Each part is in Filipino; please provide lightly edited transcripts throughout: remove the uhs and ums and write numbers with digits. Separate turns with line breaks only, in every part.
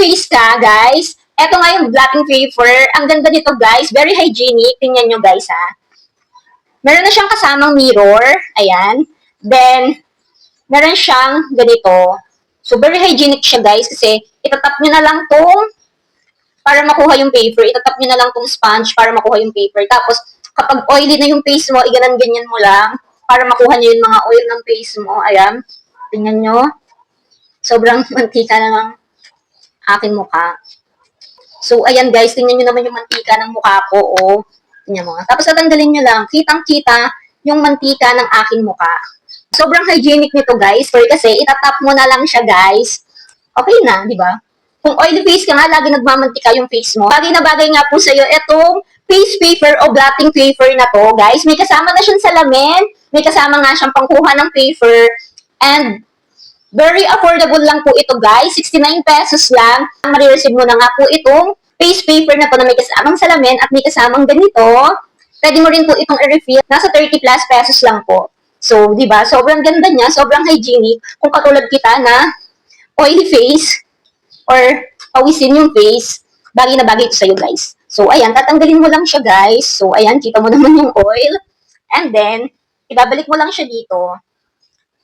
face ka, guys, eto nga yung blotting paper. Ang ganda nito, guys. Very hygienic. Tingnan nyo, guys, ha. Meron na siyang kasamang mirror. Ayan. Then, meron siyang ganito. So, very hygienic siya, guys, kasi itatap nyo na lang tong para makuha yung paper. Itatap nyo na lang tong sponge para makuha yung paper. Tapos, kapag oily na yung face mo, iganan-ganyan mo lang para makuha nyo yung mga oil ng face mo. Ayan. Tingnan nyo. Sobrang mantika na ng aking mukha. So, ayan guys, tingnan nyo naman yung mantika ng mukha ko. Oh. Tingnan mo. Tapos, tatanggalin nyo lang. Kitang-kita yung mantika ng aking mukha. Sobrang hygienic nito guys. Kasi itatap mo na lang siya guys. Okay na, di ba? Kung oily face ka nga, lagi nagmamantika yung face mo. Bagay na bagay nga po sa'yo itong face paper o blotting paper na to, guys. May kasama na siyang salamin. May kasama nga siyang pangkuha ng paper. And very affordable lang po ito, guys. 69 pesos lang. Marireceive mo na nga po itong face paper na to na may kasamang salamin at may kasamang ganito. Pwede mo rin po itong i-refill. Nasa 30 plus pesos lang po. So, di ba? Sobrang ganda niya. Sobrang hygienic. Kung katulad kita na oily face or pawisin yung face, bagay na bagay ito sa'yo, guys. So, ayan. Tatanggalin mo lang siya, guys. So, ayan. Kita mo naman yung oil. And then, ibabalik mo lang siya dito.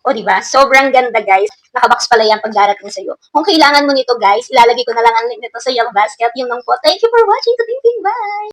O, diba? Sobrang ganda, guys. Nakabox pala yan pag darating sa'yo. Kung kailangan mo nito, guys, ilalagay ko na lang ang link nito sa yung basket. Yun lang po. Thank you for watching. Bye!